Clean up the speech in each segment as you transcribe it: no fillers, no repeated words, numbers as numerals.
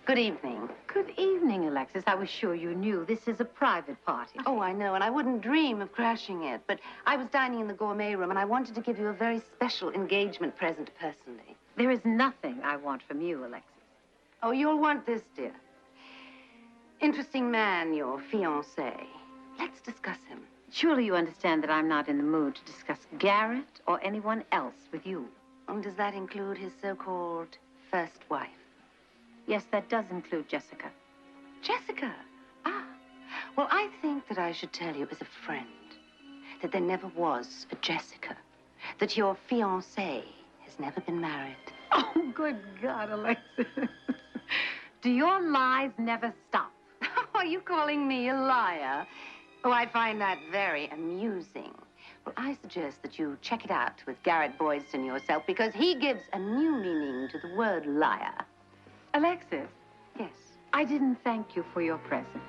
Good evening. Good evening, Alexis. I was sure you knew. This is a private party. Oh, I know, and I wouldn't dream of crashing it. But I was dining in the gourmet room, and I wanted to give you a very special engagement present personally. There is nothing I want from you, Alexis. Oh, you'll want this, dear. Interesting man, your fiancé. Let's discuss him. Surely you understand that I'm not in the mood to discuss Garrett or anyone else with you. And does that include his so-called first wife? Yes, that does include Jessica. Jessica? Ah. Well, I think that I should tell you as a friend that there never was a Jessica, that your fiancé has never been married. Oh, good God, Alexis. Do your lies never stop? Are you calling me a liar? Oh, I find that very amusing. Well, I suggest that you check it out with Garrett Boylston yourself, because he gives a new meaning to the word liar. Alexis. Yes? I didn't thank you for your present.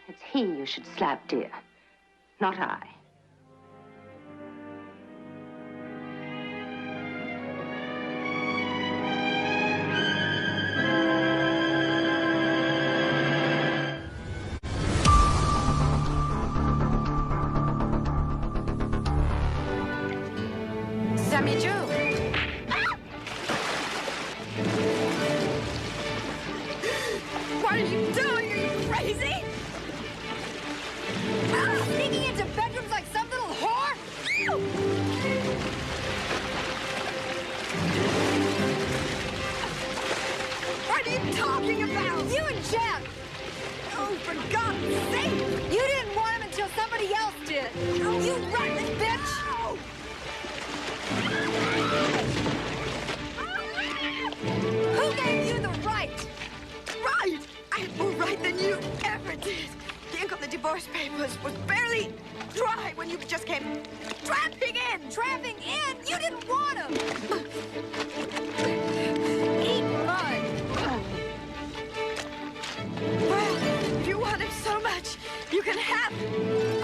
It's he you should slap, dear, not I. What are you doing? Are you crazy? Sneaking into bedrooms like some little whore? What are you talking about? You and Jeff. Oh, for God's sake. You didn't want him until somebody else did. Oh, you rotten bitch. Who gave you the right? Right? I had more right than you ever did. The ink on the divorce papers was barely dry when you just came tramping in. Tramping in? You didn't want him. Eat mud. Well, if you want him so much, you can have him.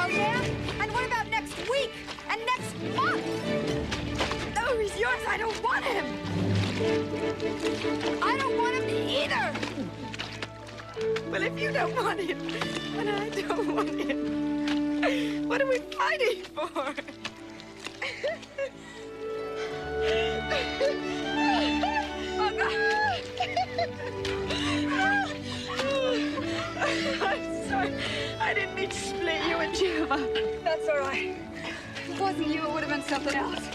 Oh, yeah? And what about next week? And next month? No, he's yours. I don't want him. I don't want him either. Well, if you don't want him, and I don't want him, what are we fighting for? Oh, God. I'm sorry. I didn't mean to split you and Jim up. That's all right. If it wasn't you, it would have been something else.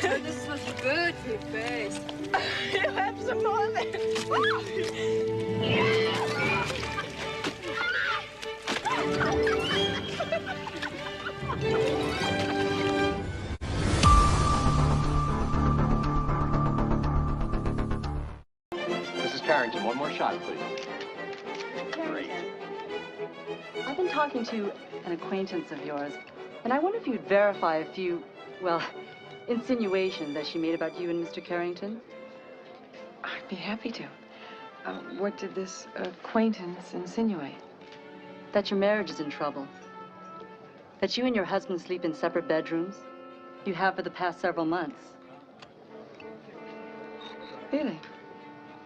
This smells good for your face. You have some more of it. Mrs. Carrington, one more shot, please. Great. I've been talking to an acquaintance of yours, and I wonder if you'd verify a few, well, insinuations that she made about you and Mr. Carrington. I'd be happy to. What did this acquaintance insinuate? That your marriage is in trouble. That you and your husband sleep in separate bedrooms. You have for the past several months. Really?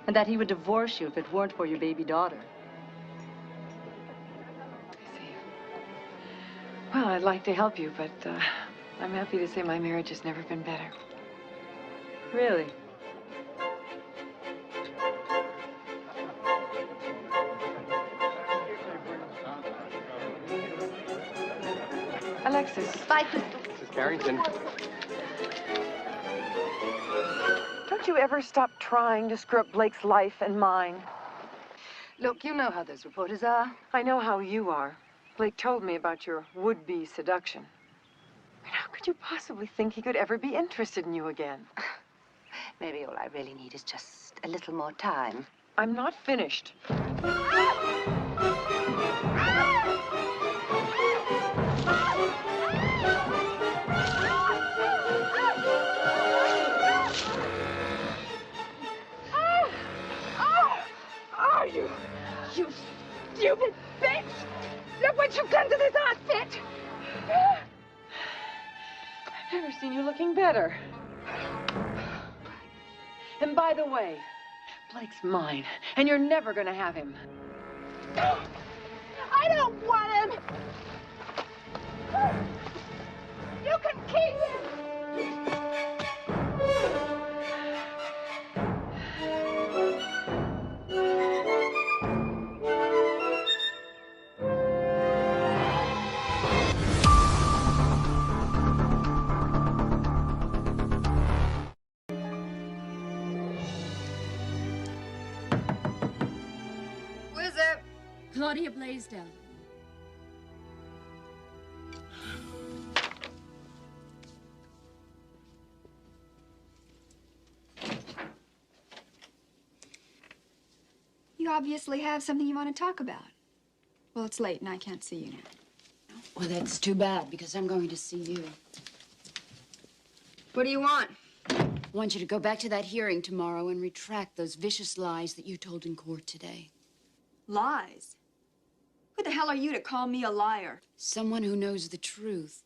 And that he would divorce you if it weren't for your baby daughter. I see. Well, I'd like to help you, but I'm happy to say my marriage has never been better. Really? Alexis. Bye, Crystal. Mrs. Carrington. Don't you ever stop trying to screw up Blake's life and mine? Look, you know how those reporters are. I know how you are. Blake told me about your would-be seduction. And how could you possibly think he could ever be interested in you again? Maybe all I really need is just a little more time. I'm not finished. You stupid bitch! Look what you've done to this outfit! never seen you looking better. And by the way, Blake's mine, and you're never gonna have him. I don't want him! You can keep him! Claudia Blaisdell. You obviously have something you want to talk about. Well, it's late and I can't see you now. Well, that's too bad, because I'm going to see you. What do you want? I want you to go back to that hearing tomorrow and retract those vicious lies that you told in court today. Lies? Who the hell are you to call me a liar? Someone who knows the truth.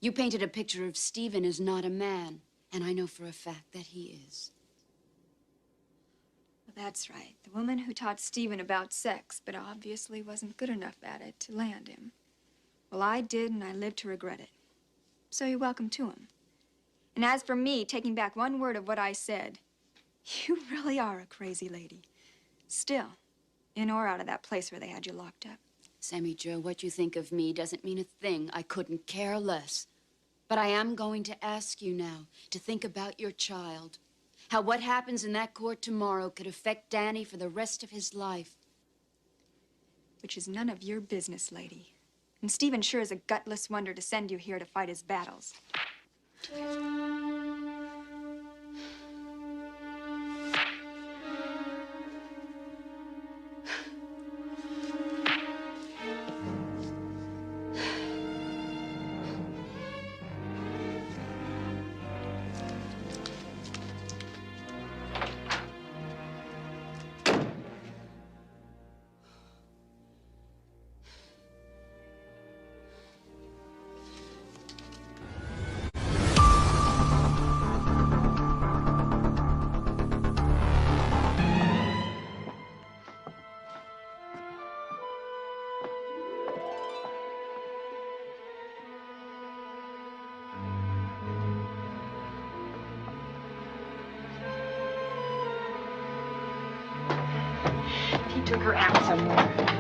You painted a picture of Stephen as not a man, and I know for a fact that he is. Well, that's right. The woman who taught Stephen about sex, but obviously wasn't good enough at it to land him. Well, I did, and I lived to regret it. So you're welcome to him. And as for me, taking back one word of what I said, you really are a crazy lady. Still, in or out of that place where they had you locked up. Sammy Joe, what you think of me doesn't mean a thing. I couldn't care less. But I am going to ask you now to think about your child. How what happens in that court tomorrow could affect Danny for the rest of his life. Which is none of your business, lady. And Stephen sure is a gutless wonder to send you here to fight his battles. He took her out somewhere.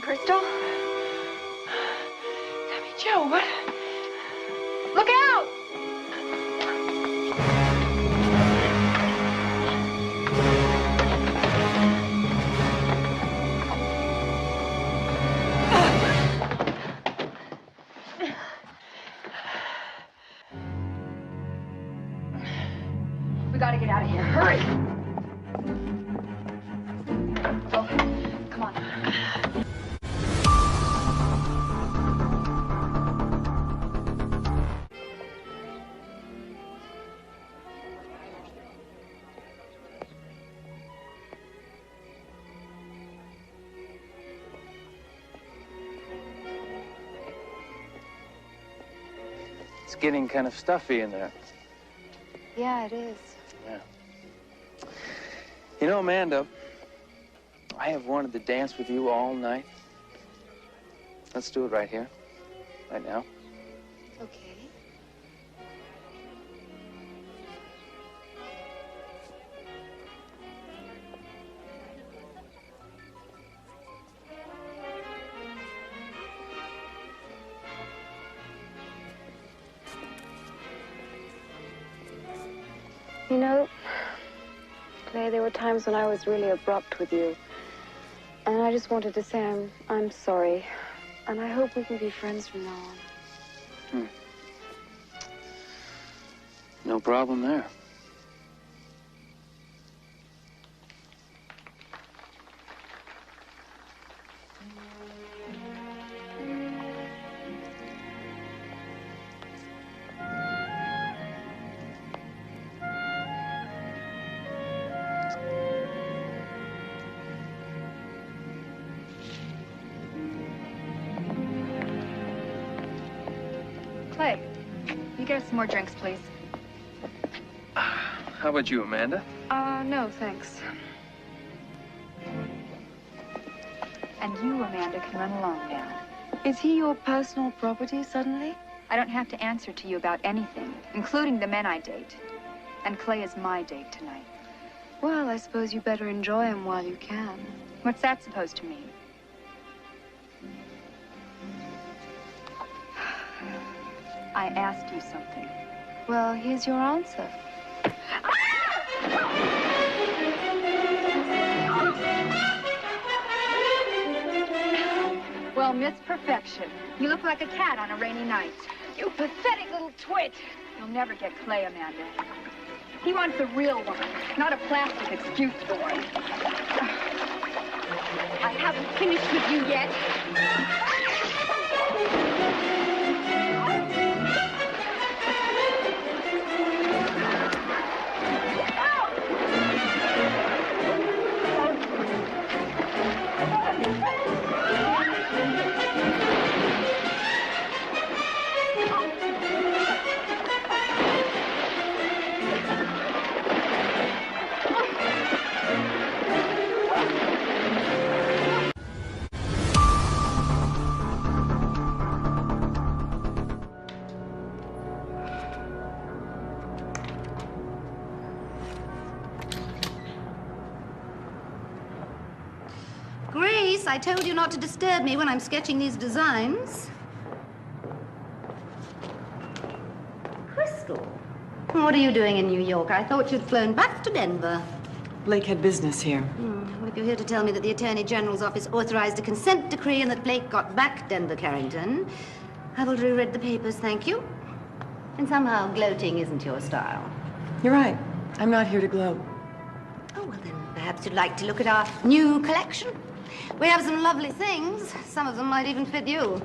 Crystal? I mean, Joe, what? Look out! We gotta get out of here. Hurry! Oh, come on. It's getting kind of stuffy in there. Yeah, it is. Yeah. You know, Amanda, I have wanted to dance with you all night. Let's do it right here, right now. Okay. You know, Clay, there were times when I was really abrupt with you. And I just wanted to say I'm sorry. And I hope we can be friends from now on. No problem there. Clay, you get us some more drinks, please. How about you, Amanda? No, thanks. And you, Amanda, can run along now. Is he your personal property suddenly? I don't have to answer to you about anything, including the men I date. And Clay is my date tonight. Well, I suppose you better enjoy him while you can. What's that supposed to mean? I asked you something. Well, here's your answer. Well, Miss Perfection, you look like a cat on a rainy night. You pathetic little twit. You'll never get Clay, Amanda. He wants the real one, not a plastic excuse boy. I haven't finished with you yet. Grace, I told you not to disturb me when I'm sketching these designs. Crystal, what are you doing in New York? I thought you'd flown back to Denver. Blake had business here. Well, if you're here to tell me that the Attorney General's office authorized a consent decree and that Blake got back Denver Carrington, I've already read the papers, thank you. And somehow gloating isn't your style. You're right. I'm not here to gloat. Oh, well then, perhaps you'd like to look at our new collection. We have some lovely things. Some of them might even fit you.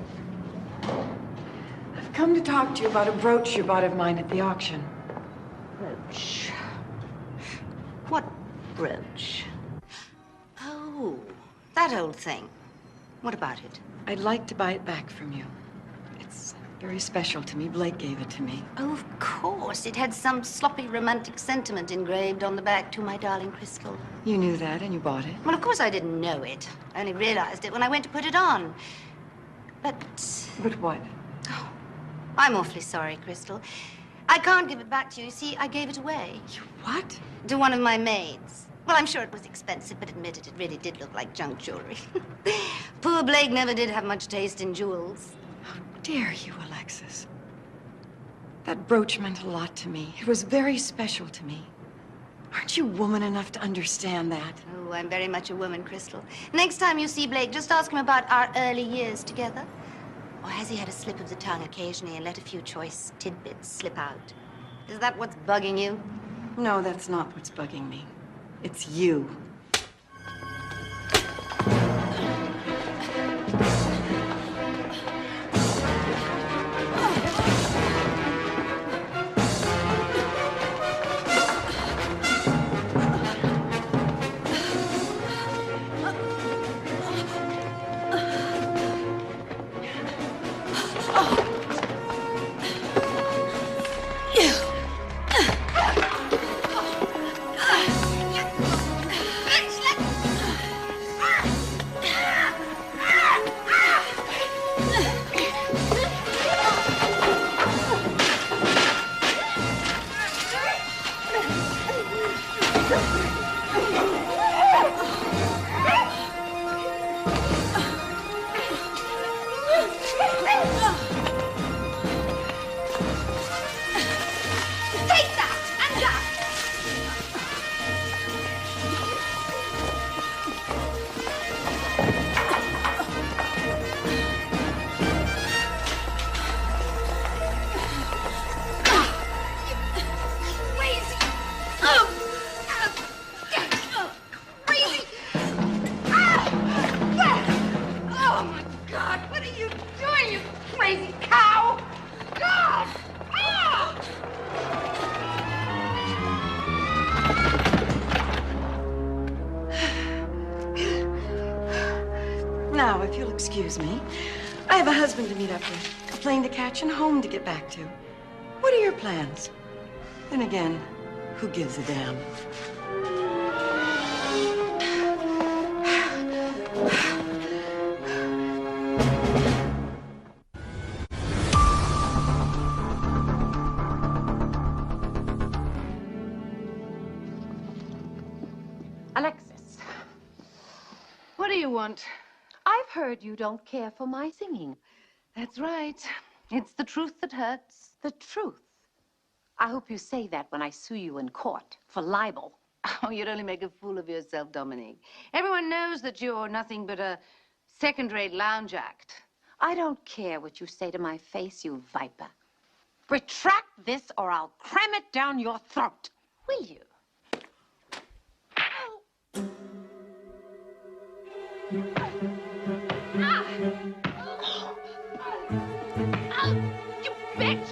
I've come to talk to you about a brooch you bought of mine at the auction. Brooch? What brooch? Oh, that old thing. What about it? I'd like to buy it back from you. It's very special to me. Blake gave it to me. Oh, of course. It had some sloppy romantic sentiment engraved on the back, to my darling Crystal. You knew that and you bought it? Well, of course I didn't know it. I only realized it when I went to put it on. But... But what? Oh, I'm awfully sorry, Crystal. I can't give it back to you. You see, I gave it away. You what? To one of my maids. Well, I'm sure it was expensive, but admit it, it really did look like junk jewelry. Poor Blake never did have much taste in jewels. How dare you, Alexis? That brooch meant a lot to me. It was very special to me. Aren't you woman enough to understand that? Oh, I'm very much a woman, Crystal. Next time you see Blake, just ask him about our early years together. Or has he had a slip of the tongue occasionally and let a few choice tidbits slip out? Is that what's bugging you? No, that's not what's bugging me. It's you. Now, if you'll excuse me, I have a husband to meet up with, a plane to catch, and home to get back to. What are your plans? Then again, who gives a damn? Alexis, what do you want? I've heard you don't care for my singing. That's right. It's the truth that hurts. The truth. I hope you say that when I sue you in court for libel. Oh, you'd only make a fool of yourself, Dominique. Everyone knows that you're nothing but a second-rate lounge act. I don't care what you say to my face, you viper. Retract this or I'll cram it down your throat. Will you? You bitch!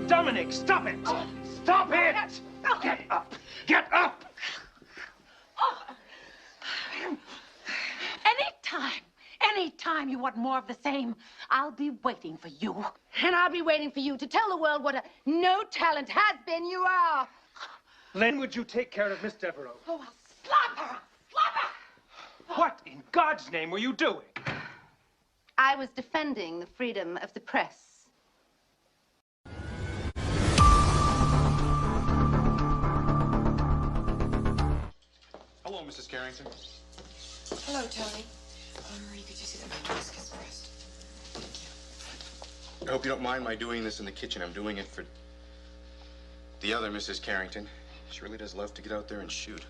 Dominic, stop it! Stop it! Get up! Get up! Anytime you want more of the same, I'll be waiting for you. And I'll be waiting for you to tell the world what a no-talent has-been you are. Len, would you take care of Miss Devereaux? Oh, I'll slap her! Slap her! What in God's name were you doing? I was defending the freedom of the press. Hello, Mrs. Carrington. Hello, Tony. Marie, could you see that my desk is pressed? Thank you. I hope you don't mind my doing this in the kitchen. I'm doing it for the other Mrs. Carrington. She really does love to get out there and shoot.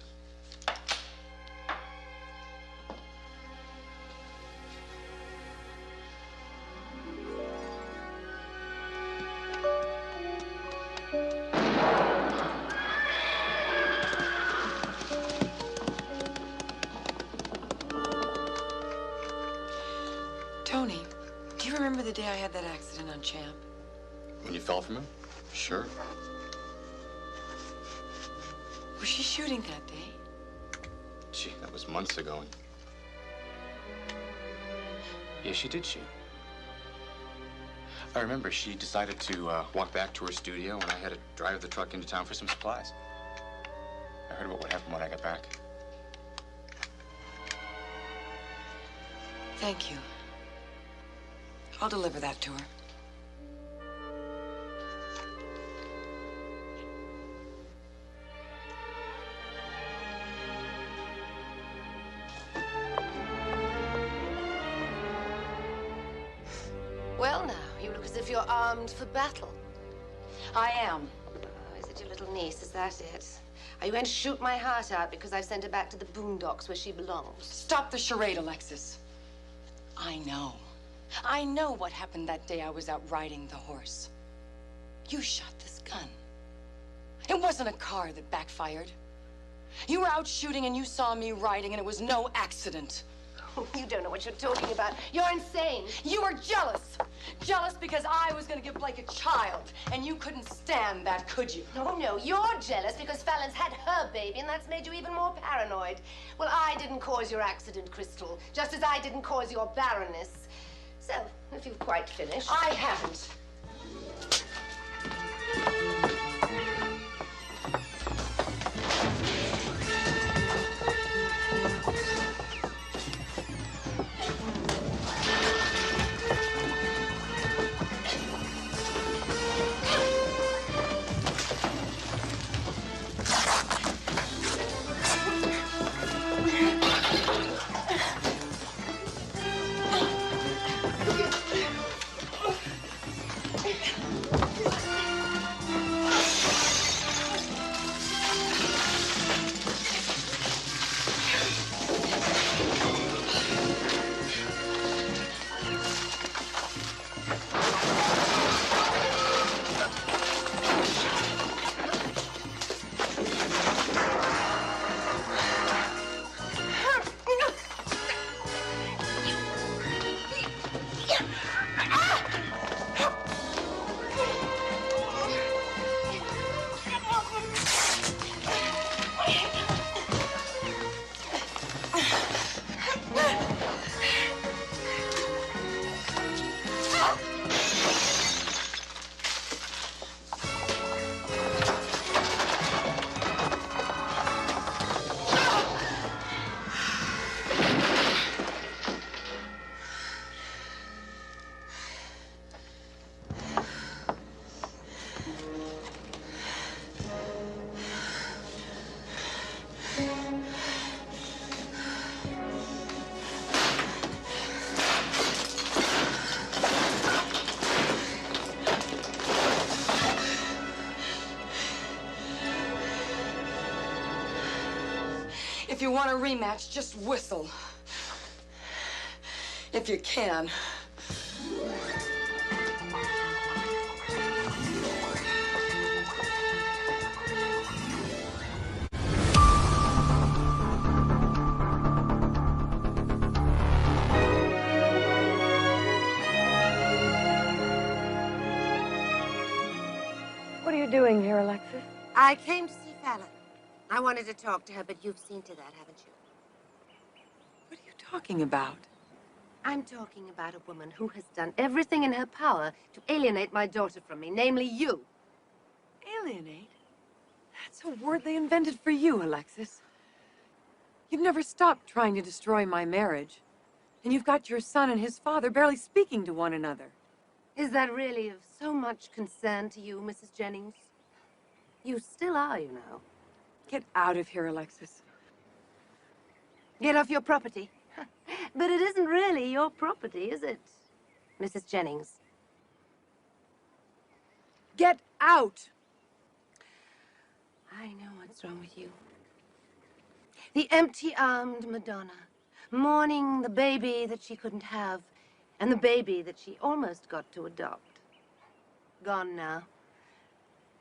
the day I had that accident on Champ? When you fell from him? Sure. Was she shooting that day? Gee, that was months ago. Yeah, she did shoot. I remember she decided to walk back to her studio, and I had to drive the truck into town for some supplies. I heard about what happened when I got back. Thank you. I'll deliver that to her. Well, now, you look as if you're armed for battle. I am. Oh, is it your little niece? Is that it? Are you going to shoot my heart out because I've sent her back to the boondocks where she belongs? Stop the charade, Alexis. I know. I know what happened that day I was out riding the horse. You shot this gun. It wasn't a car that backfired. You were out shooting and you saw me riding and it was no accident. You don't know what you're talking about. You're insane. You were jealous. Jealous because I was going to give Blake a child. And you couldn't stand that, could you? No, you're jealous because Fallon's had her baby, and that's made you even more paranoid. Well, I didn't cause your accident, Crystal, just as I didn't cause your barrenness. So, if you've quite finished... I haven't. If you want a rematch, just whistle. If you can. What are you doing here, Alexis? I came to see Fallon. I wanted to talk to her, but you've seen to that, haven't you? What are you talking about? I'm talking about a woman who has done everything in her power to alienate my daughter from me, namely you. Alienate? That's a word they invented for you, Alexis. You've never stopped trying to destroy my marriage. And you've got your son and his father barely speaking to one another. Is that really of so much concern to you, Mrs. Jennings? You still are, you know. Get out of here, Alexis. Get off your property. But it isn't really your property, is it, Mrs. Jennings? Get out! I know what's wrong with you. The empty-armed Madonna, mourning the baby that she couldn't have, and the baby that she almost got to adopt. Gone now.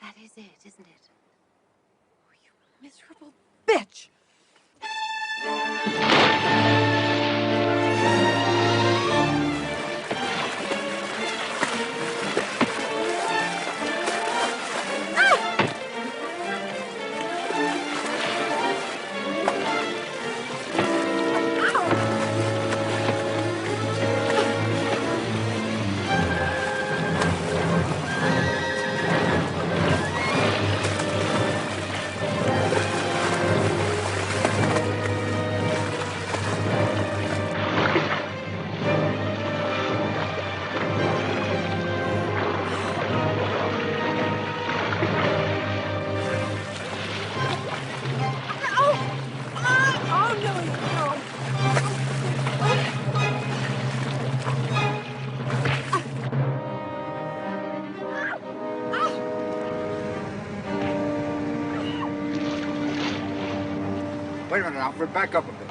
That is it, isn't it? Oh, you miserable bitch! Wait a minute, Alfred. Back up a bit.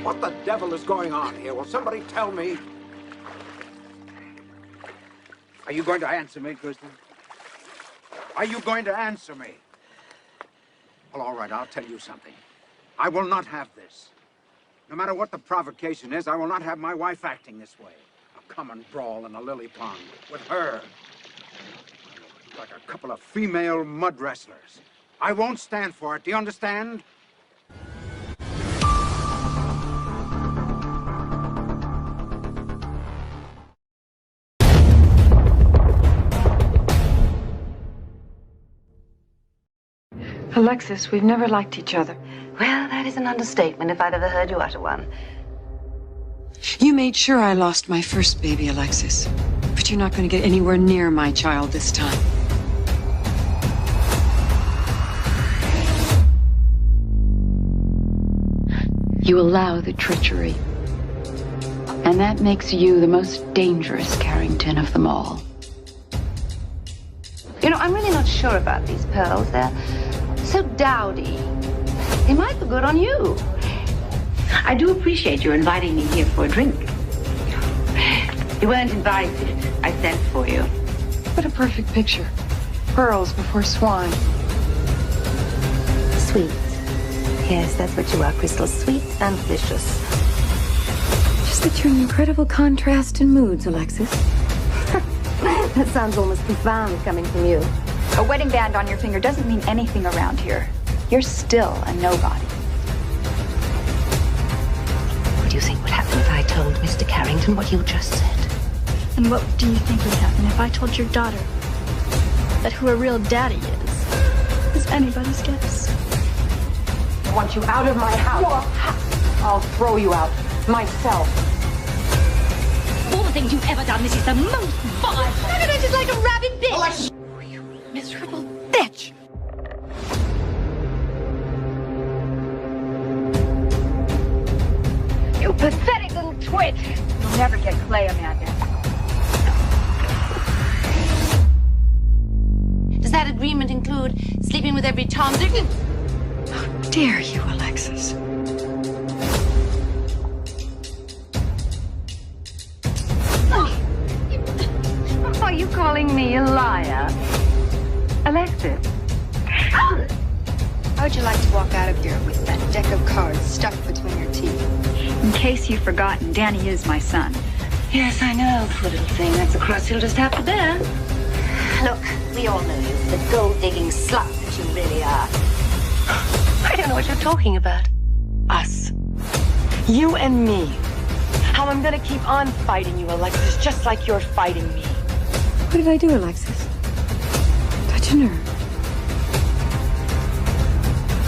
What the devil is going on here? Will somebody tell me? Are you going to answer me, Kristen? Are you going to answer me? Well, all right, I'll tell you something. I will not have this. No matter what the provocation is, I will not have my wife acting this way. A common brawl in a lily pond with her. Like a couple of female mud wrestlers. I won't stand for it. Do you understand? Alexis, we've never liked each other. Well, that is an understatement if I've ever heard you utter one. You made sure I lost my first baby, Alexis. But you're not going to get anywhere near my child this time. You allow the treachery. And that makes you the most dangerous Carrington of them all. You know, I'm really not sure about these pearls. They're so dowdy. They might look good on you. I do appreciate you inviting me here for a drink. You weren't invited. I sent for you. What a perfect picture. Pearls before swine. Sweet. Yes, that's what you are, Crystal. Sweet and delicious. Just that you're an incredible contrast in moods, Alexis. That sounds almost profound coming from you. A wedding band on your finger doesn't mean anything around here. You're still a nobody. What do you think would happen if I told Mr. Carrington what you just said? And what do you think would happen if I told your daughter that who a real daddy is anybody's guess? I want you out of my house. I'll throw you out myself. All the things you've ever done, this is the most vile. Look at her, she's like a rabid bitch. Alex. Oh, you miserable bitch. You pathetic little twit. You'll never get Clay, Amanda. Does that agreement include sleeping with every Tom, Dick, and... How dare you, Alexis? Are you calling me a liar? Alexis? How would you like to walk out of here with that deck of cards stuck between your teeth? In case you've forgotten, Danny is my son. Yes, I know, poor little thing. That's a cross you'll just have to bear. Look, we all know you, the gold-digging slut that you really are. I don't know what you're talking about. Us. You and me. How I'm gonna keep on fighting you, Alexis, just like you're fighting me. What did I do, Alexis? Touch a nerve.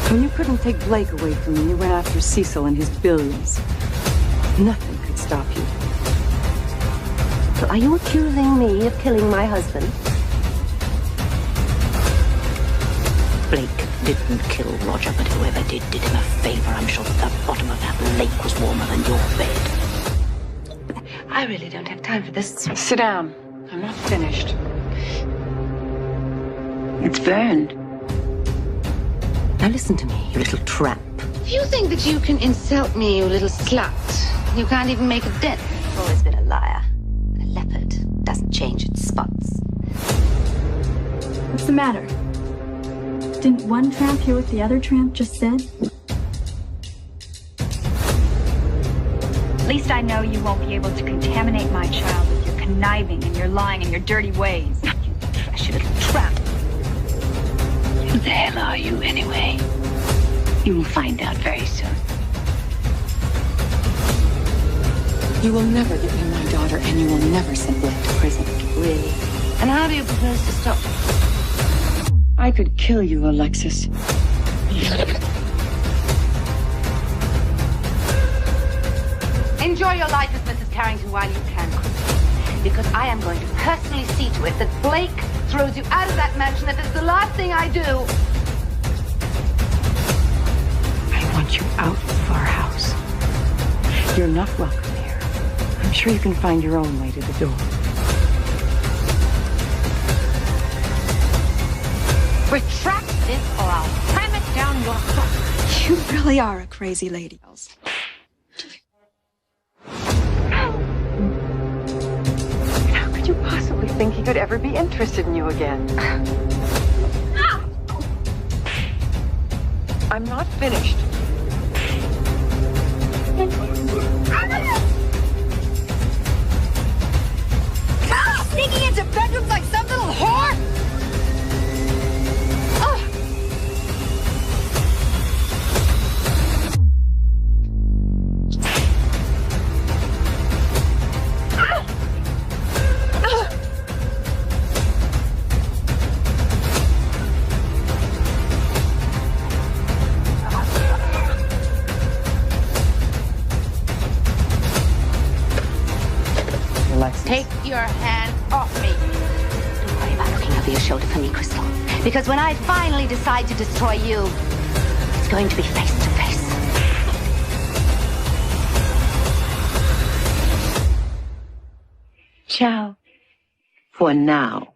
When you couldn't take Blake away from me, you went after Cecil and his billions. Nothing could stop you. So are you accusing me of killing my husband? Blake didn't kill Roger, but whoever did him a favor. I'm sure that the bottom of that lake was warmer than your bed. I really don't have time for this. Sit down. I'm not finished. It's burned. Now listen to me, you little tramp. If you think that you can insult me, you little slut, you can't even make a dent. You've always been a liar. A leopard doesn't change its spots. What's the matter? Didn't one tramp hear what the other tramp just said? At least I know you won't be able to contaminate my child with your conniving and your lying and your dirty ways. You trashy little tramp. Who the hell are you, anyway? You'll find out very soon. You will never get me my daughter, and you will never send Blake to prison. Really? And how do you propose to stop me? I could kill you, Alexis. Enjoy your life with Mrs. Carrington while you can, Crystal. Because I am going to personally see to it that Blake throws you out of that mansion. That is the last thing I do. I want you out of our house. You're not welcome here. I'm sure you can find your own way to the door. Retract this or I'll cram it down your throat. You really are a crazy lady. How could you possibly think he could ever be interested in you again? I'm not finished. Sneaking into bedrooms like some little whore? Take your hand off me. Don't worry about looking over your shoulder for me, Crystal. Because when I finally decide to destroy you, it's going to be face to face. Ciao. For now.